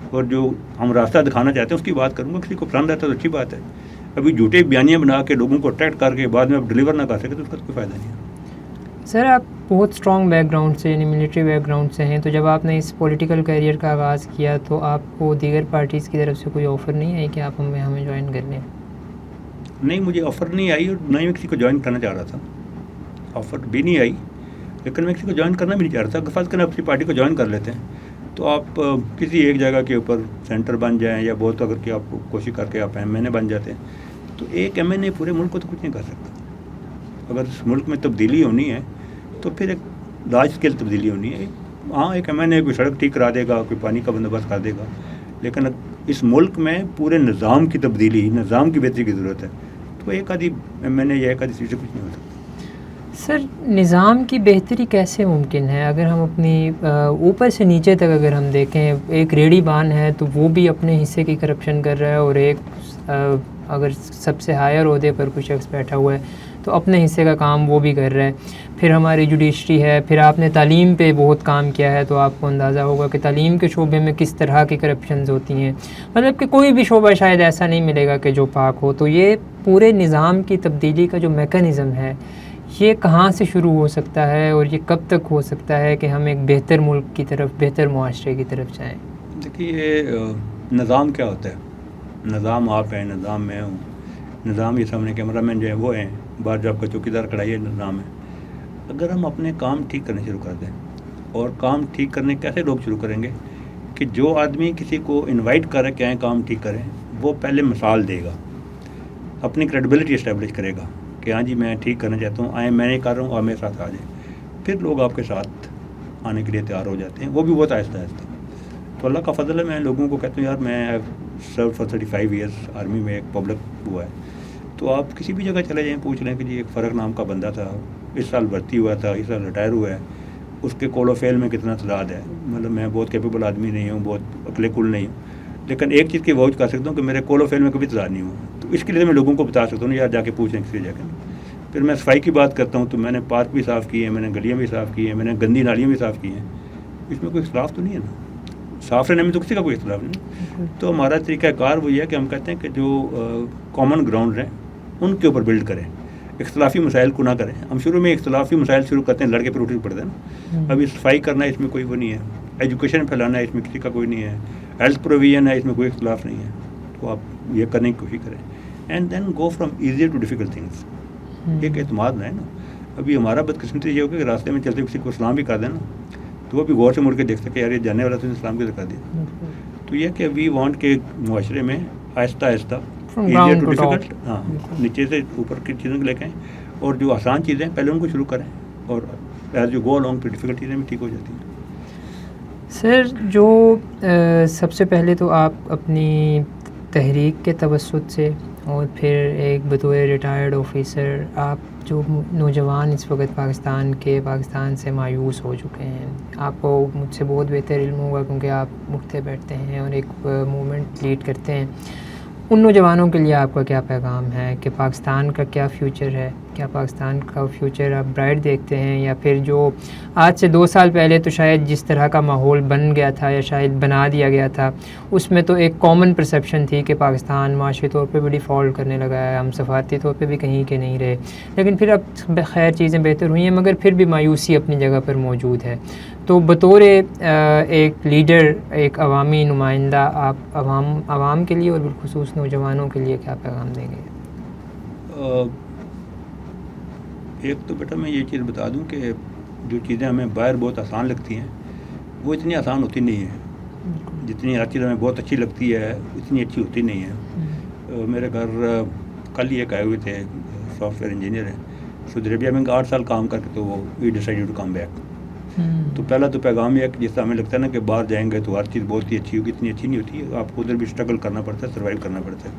اور جو ہم راستہ دکھانا چاہتے ہیں اس کی بات کروں گا. کسی کو پسند آتا ہے تو اچھی بات ہے. ابھی جھوٹے بیانیاں بنا کے لوگوں کو اٹریکٹ کر کے بعد میں اب ڈلیور نہ کر سکے تو اس کا کوئی فائدہ نہیں ہے. سر آپ بہت اسٹرانگ بیک گراؤنڈ سے, یعنی ملٹری بیک گراؤنڈ سے ہیں, تو جب آپ نے اس پولیٹیکل کیریئر کا آغاز کیا تو آپ کو دیگر پارٹیز کی طرف سے کوئی آفر نہیں آئی کہ آپ ہمیں جوائن کر لیں؟ نہیں, مجھے آفر نہیں آئی, اور نہ ہی میں کسی کو جوائن کرنا چاہ رہا تھا. آفر بھی نہیں آئی, لیکن میں کسی کو جوائن کرنا بھی نہیں چاہ رہا تھا. فرض کریں اپنی پارٹی کو جوائن کر لیتے ہیں تو آپ کسی ایک جگہ کے اوپر سینٹر بن جائیں, یا بہت اگر کہ آپ کوشش کر کے آپ ایم این اے بن جاتے ہیں, تو ایک ایم این اے پورے ملک کو تو کچھ نہیں کر سکتا. اگر اس ملک میں تبدیلی ہونی ہے تو پھر ایک لارج اسکیل تبدیلی ہونی ہے. ہاں ایک ایم این اے کوئی سڑک ٹھیک کرا دے گا, کوئی پانی کا بندوبست کر دے گا, لیکن اس ملک میں پورے نظام کی تبدیلی, نظام کی بہتری کی ضرورت ہے. تو ایک آدھی ایم این اے یا ایک آدھی سیٹ سے کچھ نہیں ہو سکتا. سر نظام کی بہتری کیسے ممکن ہے؟ اگر ہم اپنی اوپر سے نیچے تک اگر ہم دیکھیں, ایک ریڑھی بان ہے تو وہ بھی اپنے حصے کی کرپشن کر رہا ہے, اور ایک اگر سب سے ہائر عہدے پر کوئی شخص بیٹھا ہوا ہے تو اپنے حصے کا کام وہ بھی کر رہا ہے. پھر ہماری جوڈیشری ہے, پھر آپ نے تعلیم پہ بہت کام کیا ہے تو آپ کو اندازہ ہوگا کہ تعلیم کے شعبے میں کس طرح کی کرپشنز ہوتی ہیں. مطلب کہ کوئی بھی شعبہ شاید ایسا نہیں ملے گا کہ جو پاک ہو. تو یہ پورے نظام کی تبدیلی کا جو میکانزم ہے یہ کہاں سے شروع ہو سکتا ہے, اور یہ کب تک ہو سکتا ہے کہ ہم ایک بہتر ملک کی طرف, بہتر معاشرے کی طرف جائیں؟ دیکھیے نظام کیا ہوتا ہے. نظام آپ ہیں, نظام میں ہوں. نظام یہ سامنے کیمرہ مین جو ہے وہ ہیں, باہر جو آپ کا چوکیدار کڑھائی ہے نظام ہے. اگر ہم اپنے کام ٹھیک کرنے شروع کر دیں, اور کام ٹھیک کرنے کیسے لوگ شروع کریں گے کہ جو آدمی کسی کو انوائٹ کرے کہ آئیں کام ٹھیک کریں, وہ پہلے مثال دے گا, اپنی کریڈیبلٹی اسٹیبلش کرے گا کہ ہاں جی میں ٹھیک کرنا چاہتا ہوں, آئیں میں نہیں کر رہا ہوں, اور میرے ساتھ آ جائیں. پھر لوگ آپ کے ساتھ آنے کے لیے تیار ہو جاتے ہیں, وہ بھی بہت آہستہ آہستہ. تو اللہ کا فضل ہے, میں لوگوں کو کہتا ہوں یار میں سرو فار 35 ایئرس آرمی میں ایک پبلک ہوا ہے, تو آپ کسی بھی جگہ چلے جائیں پوچھ لیں کہ جی ایک فرق نام کا بندہ تھا, اس سال بھرتی ہوا تھا, اس سال ریٹائر ہوا ہے, اس کے کول و فیل میں کتنا تعداد ہے. مطلب میں بہت کیپیبل آدمی نہیں ہوں, بہت عقل کل نہیں ہوں, لیکن ایک چیز کی واؤچ کر سکتا ہوں کہ میرے کول و فیل میں کبھی تعداد نہیں ہوا. تو اس کے لیے میں لوگوں کو بتا سکتا ہوں یار جا کے پوچھیں کسی جگہ. پھر میں صفائی کی بات کرتا ہوں تو میں نے پارک بھی صاف کیے ہیں, میں نے گلیاں بھی صاف کی ہیں, میں نے گندی نالیاں بھی صاف کی ہیں. اس میں کوئی اختلاف تو نہیں ہے نا, صاف رہنے میں تو کسی کا کوئی اختلاف نہیں. تو ہمارا طریقہ کار وہ یہ ہے کہ ہم کہتے ہیں کہ جو کامن گراؤنڈ ہیں ان کے اوپر بلڈ کریں, اختلافی مسائل کو نہ کریں. ہم شروع میں اختلافی مسائل شروع کرتے ہیں, لڑکے پھر اٹھ پڑتے ہیں نا. ابھی صفائی کرنا ہے اس میں کوئی وہ نہیں ہے, ایجوکیشن پھیلانا ہے اس میں کسی کا کوئی نہیں ہے, ہیلتھ پروویژن ہے اس میں کوئی اختلاف نہیں ہے. تو آپ یہ کرنے کی کوشش کریں, and then go from easier to difficult things. ایک اعتماد نہ ہے نا. ابھی ہمارا بدقسمتی یہ ہوگی کہ راستے میں چلتے کسی کو اسلام بھی کر دینا تو وہ بھی غور سے مڑ کے دیکھ سکے یار یہ جانے والا تو اسلام کی طرف کر دیا. تو یہ کہ وی وانٹ کے معاشرے میں آہستہ آہستہ ایزیئر ٹو ڈیفیکلٹ, ہاں نیچے سے اوپر کی چیزوں کو لے کے آئیں, اور جو آسان چیزیں پہلے ان کو شروع کریں, اور ایز یو گو along پھر ڈیفیکلٹ چیزیں بھی ٹھیک ہو جاتی ہیں. سر جو سب سے پہلے تو آپ اپنی تحریک کے توسط سے, اور پھر ایک بطور ریٹائرڈ آفیسر, آپ جو نوجوان اس وقت پاکستان سے مایوس ہو چکے ہیں, آپ کو مجھ سے بہت بہتر علم ہوگا کیونکہ آپ اٹھتے بیٹھتے ہیں اور ایک موومنٹ لیڈ کرتے ہیں. ان نوجوانوں کے لیے آپ کا کیا پیغام ہے کہ پاکستان کا کیا فیوچر ہے؟ کیا پاکستان کا فیوچر آپ برائٹ دیکھتے ہیں، یا پھر جو آج سے 2 سال پہلے تو شاید جس طرح کا ماحول بن گیا تھا یا شاید بنا دیا گیا تھا، اس میں تو ایک کامن پرسیپشن تھی کہ پاکستان معاشی طور پہ بھی ڈیفالٹ کرنے لگا ہے، ہم سفارتی طور پہ بھی کہیں کے نہیں رہے، لیکن پھر اب خیر چیزیں بہتر ہوئی ہیں، مگر پھر بھی مایوسی اپنی جگہ پر موجود ہے. تو بطور ایک لیڈر، ایک عوامی نمائندہ، آپ عوام کے لیے اور بالخصوص نوجوانوں کے لیے کیا پیغام دیں گے؟ ایک تو بیٹا میں یہ چیز بتا دوں کہ جو چیزیں ہمیں باہر بہت آسان لگتی ہیں وہ اتنی آسان ہوتی نہیں ہیں. جتنی ہر چیز ہمیں بہت اچھی لگتی ہے اتنی اچھی ہوتی نہیں ہے. میرے گھر کل ہی ایک آئے ہوئے تھے، سافٹ ویئر انجینئر ہیں، سعودی عربیہ میں 8 سال کام کر کے تو وہ وی ڈیسائیڈ ٹو کم بیک. تو پہلا تو پیغام یہ ہے کہ جس طرح ہمیں لگتا ہے نا کہ باہر جائیں گے تو ہر چیز بہت ہی اچھی ہوگی، اتنی اچھی نہیں ہوتی ہے. آپ کو ادھر بھی اسٹرگل کرنا پڑتا ہے، سروائیو کرنا پڑتا ہے،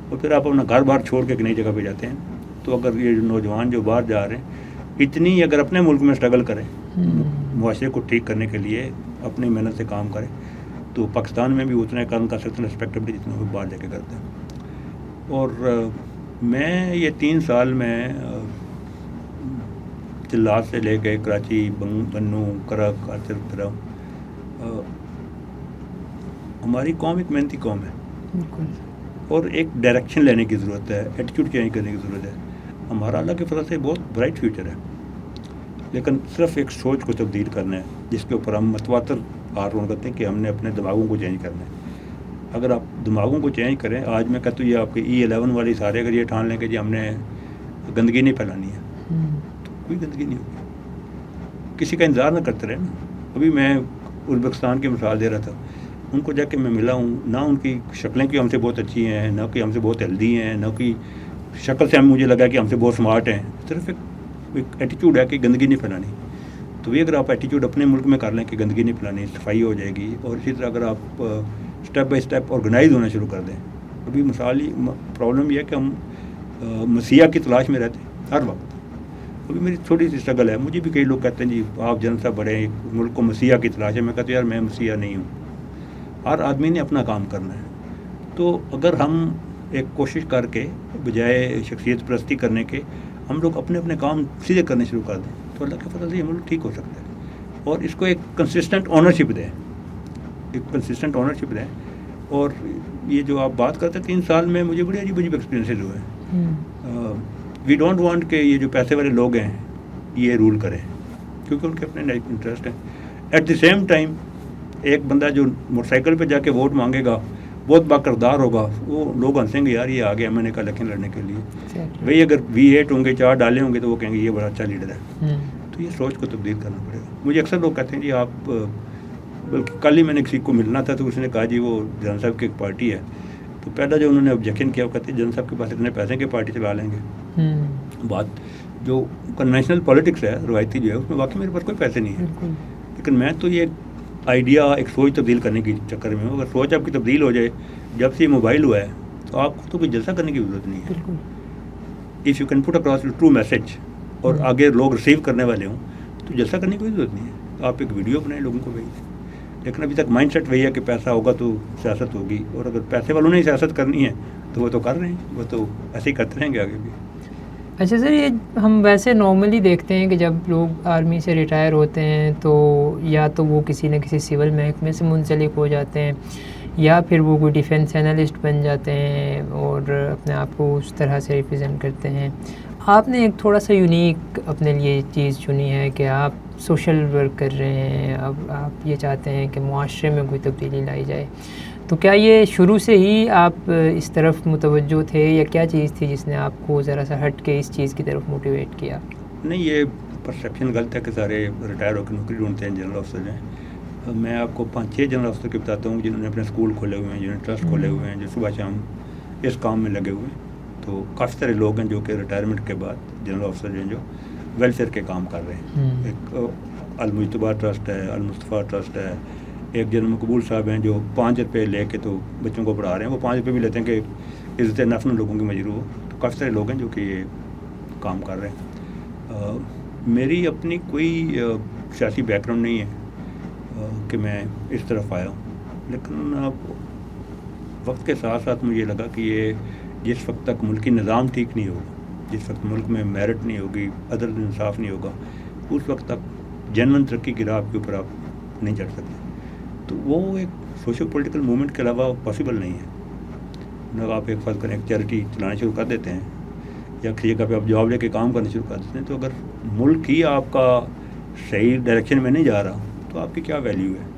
اور پھر آپ اپنا گھر باہر چھوڑ کے ایک نئی جگہ پہ جاتے ہیں. تو اگر یہ نوجوان جو باہر جا رہے ہیں اتنی اگر اپنے ملک میں اسٹرگل کریں، معاشرے کو ٹھیک کرنے کے لیے اپنی محنت سے کام کریں، تو پاکستان میں بھی اتنا کام کر سکتے ہیں ریسپیکٹبلی جتنا وہ باہر جا کے کرتے ہیں. اور میں یہ 3 سال میں چلات سے لے کے کراچی، بنو، کرک، ہر طرف ہماری قوم ایک محنتی قوم ہے اور ایک ڈائریکشن لینے کی ضرورت ہے، ایٹیٹیوڈ چینج کرنے کی ضرورت ہے. ہمارا اللہ کے فضل سے بہت برائٹ فیوچر ہے، لیکن صرف ایک سوچ کو تبدیل کرنا ہے جس کے اوپر ہم متواتر آرون کرتے ہیں کہ ہم نے اپنے دماغوں کو چینج کرنا ہے. اگر آپ دماغوں کو چینج کریں، آج میں کہتا ہوں یہ آپ کے E11 والی سارے اگر یہ ٹھان لیں کہ جی ہم نے گندگی نہیں پھیلانی ہے، تو کوئی گندگی نہیں ہوگی. کسی کا انتظار نہ کرتے رہے نا. ابھی میں ازبکستان کی مثال دے رہا تھا، ان کو جا کے میں ملا ہوں، نہ ان کی شکلیں کی ہم سے بہت اچھی ہیں، نہ کہ ہم سے بہت ہیلدی ہیں، نہ کہ شکل سے مجھے لگا کہ ہم سے بہت سمارٹ ہیں. صرف ایک ایٹیٹیوڈ ہے کہ گندگی نہیں پھیلانی. تو یہ اگر آپ ایٹیٹیوڈ اپنے ملک میں کر لیں کہ گندگی نہیں پھیلانی، صفائی ہو جائے گی. اور اسی طرح اگر آپ اسٹیپ بائی اسٹیپ آرگنائز ہونا شروع کر دیں. ابھی مثال ہی پرابلم یہ ہے کہ ہم مسیح کی تلاش میں رہتے ہیں ہر وقت. ابھی میری تھوڑی سی اسٹرگل ہے، مجھے بھی کئی لوگ کہتے ہیں جی آپ جن صاحب بڑے ملک کو مسیح کی تلاش ہے. میں کہتا ہوں یار میں مسیح نہیں ہوں. ہر آدمی نے اپنا کام کرنا ہے. تو اگر ہم ایک کوشش کر کے بجائے شخصیت پرستی کرنے کے ہم لوگ اپنے اپنے کام سیدھے کرنے شروع کر دیں تو اللہ کے فضل سے یہ ملک ٹھیک ہو سکتا ہے. اور اس کو ایک کنسسٹنٹ اونرشپ دیں، اور یہ جو آپ بات کرتے ہیں 3 سال میں مجھے بڑی عجیب ایکسپیرینسز ہوئے ہیں. وی ڈونٹ وانٹ کہ یہ جو پیسے والے لوگ ہیں یہ رول کریں، کیونکہ ان کے اپنے انٹرسٹ ہیں. ایٹ دی سیم ٹائم ایک بندہ جو موٹر سائیکل پہ جا کے ووٹ مانگے گا، بہت باکردار ہوگا، وہ لوگ ہنسیں گے یار یہ آ گیا میں نے کہا الیکشن لڑنے کے لیے. وہی اگر V8 ہوں گے، 4 ڈالے ہوں گے، تو وہ کہیں گے یہ بڑا اچھا لیڈر ہے. تو یہ سوچ کو تبدیل کرنا پڑے گا. مجھے اکثر لوگ کہتے ہیں جی آپ، بلکہ کل ہی میں نے کسی کو ملنا تھا تو اس نے کہا جی وہ جنرل صاحب کی ایک پارٹی ہے. تو پہلا جو انہوں نے آبجیکشن کیا وہ کہتے ہیں جنرل صاحب کے پاس اتنے پیسے کہ پارٹی چلا لیں گے. بات جو کنونشنل پالیٹکس ہے، روایتی جو ہے، اس میں واقعی میرے پاس کوئی پیسے نہیں ہیں. لیکن میں تو یہ آئیڈیا، ایک سوچ تبدیل کرنے کی چکر میں ہوں. اگر سوچ آپ کی تبدیل ہو جائے، جب سے یہ موبائل ہوا ہے تو آپ کو تو کوئی جلسہ کرنے کی ضرورت نہیں ہے. If you can put across true message اور آگے لوگ ریسیو کرنے والے ہوں تو جلسہ کرنے کی کوئی ضرورت نہیں ہے. آپ ایک ویڈیو بنائیں، لوگوں کو بھیجیں. لیکن ابھی تک مائنڈ سیٹ وہی ہے کہ پیسہ ہوگا تو سیاست ہوگی، اور اگر پیسے والوں نے سیاست کرنی ہے تو وہ تو کر رہے ہیں، وہ تو ایسے ہی کرتے رہیں گے آگے بھی. اچھا سر، یہ ہم ویسے نارملی دیکھتے ہیں کہ جب لوگ آرمی سے ریٹائر ہوتے ہیں تو یا تو وہ کسی نہ کسی سول محکمے سے منسلک ہو جاتے ہیں، یا پھر وہ کوئی ڈیفینس اینالسٹ بن جاتے ہیں اور اپنے آپ کو اس طرح سے ریپرزینٹ کرتے ہیں. آپ نے ایک تھوڑا سا یونیک اپنے لیے چیز چنی ہے کہ آپ سوشل ورک کر رہے ہیں. اب آپ یہ چاہتے ہیں کہ معاشرے میں کوئی تبدیلی لائی جائے. تو کیا یہ شروع سے ہی آپ اس طرف متوجہ تھے، یا کیا چیز تھی جس نے آپ کو ذرا سا ہٹ کے اس چیز کی طرف موٹیویٹ کیا؟ نہیں، یہ پرسیپشن غلط ہے کہ سارے ریٹائر ہو کے نوکری ڈھونڈتے ہیں جنرل آفیسر ہیں. میں آپ کو 5-6 جنرل آفیسر کے بتاتا ہوں جنہوں نے اپنے اسکول کھولے ہوئے ہیں، جنہوں نے ٹرسٹ کھولے ہوئے ہیں، جو صبح شام اس کام میں لگے ہوئے ہیں. تو کافی سارے لوگ ہیں جو کہ ریٹائرمنٹ کے بعد جنرل آفیسر ہیں جو ویلفیئر کے کام کر رہے ہیں. ایک المجتبہ ٹرسٹ ہے، المصطفیٰ ٹرسٹ ہے. ایک جنرل مقبول صاحب ہیں جو 5 روپے لے کے تو بچوں کو پڑھا رہے ہیں. وہ 5 روپے بھی لیتے ہیں کہ عزت نفس میں لوگوں کی مجروح ہو. تو کافی سارے لوگ ہیں جو کہ یہ کام کر رہے ہیں. میری اپنی کوئی سیاسی بیک گراؤنڈ نہیں ہے کہ میں اس طرف آیا ہوں. لیکن وقت کے ساتھ ساتھ مجھے لگا کہ یہ جس وقت تک ملکی نظام ٹھیک نہیں ہوگا، جس وقت ملک میں میرٹ نہیں ہوگی، عدل انصاف نہیں ہوگا، اس وقت تک جنون ترقی کی راہ کے اوپر آپ نہیں چڑھ سکتے. تو وہ ایک سوشل پولیٹیکل موومنٹ کے علاوہ پاسبل نہیں ہے. نہ آپ ایک فرض کریں ایک چیریٹی چلانا شروع کر دیتے ہیں یا کسی جگہ پہ آپ جاب لے کے کام کرنا شروع کر دیتے ہیں، تو اگر ملک ہی آپ کا صحیح ڈائریکشن میں نہیں جا رہا تو آپ کی کیا ویلیو ہے.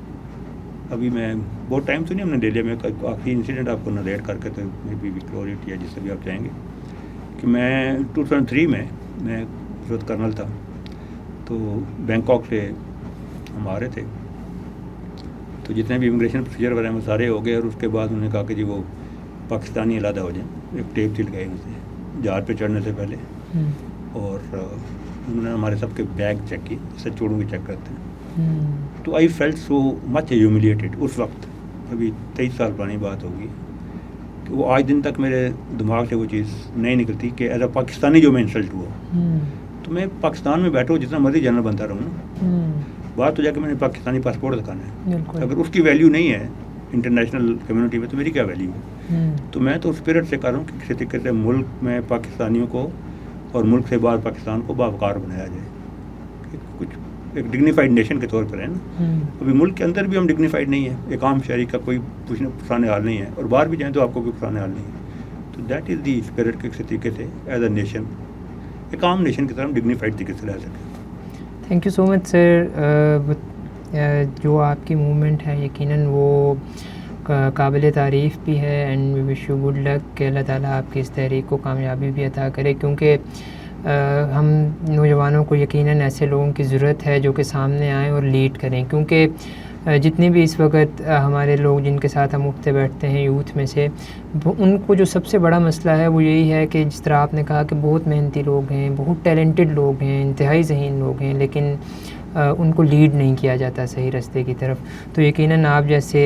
ابھی میں بہت ٹائم تو نہیں، ہم نے ڈیلی میں کافی انسیڈنٹ آپ کو نریٹ کر کے تو مے بی کلوریٹ یا جس سے بھی آپ چاہیں گے کہ میں 2003 میں اس وقت کرنل تھا، تو بینکاک سے ہم آ رہے تھے، تو جتنے بھی امیگریشن پروسیجر وغیرہ میں سارے ہو گئے، اور اس کے بعد انہوں نے کہا کہ جی وہ پاکستانی علیحدہ ہو جائیں. ایک ٹیپ چل گئی ان سے جہاز پہ چڑھنے سے پہلے، اور انہوں نے ہمارے سب کے بیگ چیک کی جیسے چوڑوں کے چیک کرتے ہیں. تو آئی فیلٹ سو مچ ہیوملیٹیڈ اس وقت، ابھی 23 سال پرانی بات ہوگی، کہ وہ آج دن تک میرے دماغ سے وہ چیز نہیں نکلتی کہ ایز اے پاکستانی جو میں انسلٹ ہوا. تو میں پاکستان میں بیٹھا ہوں، جتنا مرضی جنرل بنتا رہوں نا، بات تو جا کے میں نے پاکستانی پاسپورٹ دکھانا ہے. اگر اس کی ویلیو نہیں ہے انٹرنیشنل کمیونٹی میں تو میری کیا ویلیو ہے. تو میں تو اسپرٹ سے کر رہا ہوں کہ کسی طریقے سے ملک میں پاکستانیوں کو اور ملک سے باہر پاکستان کو باوقار بنایا جائے، کہ کچھ ایک ڈگنیفائڈ نیشن کے طور پر ہے نا. ابھی ملک کے اندر بھی ہم ڈگنیفائڈ نہیں ہیں، ایک عام شہری کا کوئی پرانے حال نہیں ہے، اور باہر بھی جائیں تو آپ کو کوئی پرانے حال نہیں ہے. تو دیٹ از دی اسپرٹ کے کسی طریقے سے ایز اے نیشن، ایک عام نیشن کی طرح ہم ڈگنیفائڈ طریقے سے رہ سکیں. تھینک یو سو مچ سر. جو آپ کی موومنٹ ہے یقیناً وہ قابل تعریف بھی ہے، and we wish you good luck کہ اللہ تعالیٰ آپ کی اس تحریک کو کامیابی بھی عطا کرے، کیونکہ ہم نوجوانوں کو یقیناً ایسے لوگوں کی ضرورت ہے جو کہ سامنے آئیں اور لیڈ کریں. کیونکہ جتنے بھی اس وقت ہمارے لوگ جن کے ساتھ ہم اٹھتے بیٹھتے ہیں یوتھ میں سے، ان کو جو سب سے بڑا مسئلہ ہے وہ یہی ہے کہ جس طرح آپ نے کہا کہ بہت محنتی لوگ ہیں، بہت ٹیلنٹڈ لوگ ہیں، انتہائی ذہین لوگ ہیں، لیکن ان کو لیڈ نہیں کیا جاتا صحیح راستے کی طرف. تو یقیناً آپ جیسے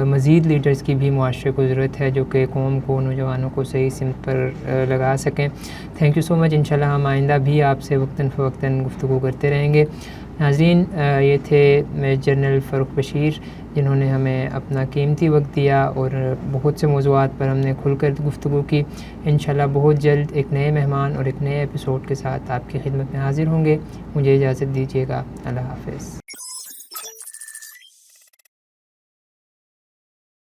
مزید لیڈرز کی بھی معاشرے کو ضرورت ہے جو کہ قوم کو، نوجوانوں کو صحیح سمت پر لگا سکیں. تھینک یو سو مچ. انشاءاللہ ہم آئندہ بھی آپ سے وقتاً فوقتاً گفتگو کرتے رہیں گے. ناظرین، یہ تھے جنرل فاروق بشیر، جنہوں نے ہمیں اپنا قیمتی وقت دیا اور بہت سے موضوعات پر ہم نے کھل کر گفتگو کی. انشاءاللہ بہت جلد ایک نئے مہمان اور ایک نئے ایپیسوڈ کے ساتھ آپ کی خدمت میں حاضر ہوں گے. مجھے اجازت دیجیے گا. اللہ حافظ.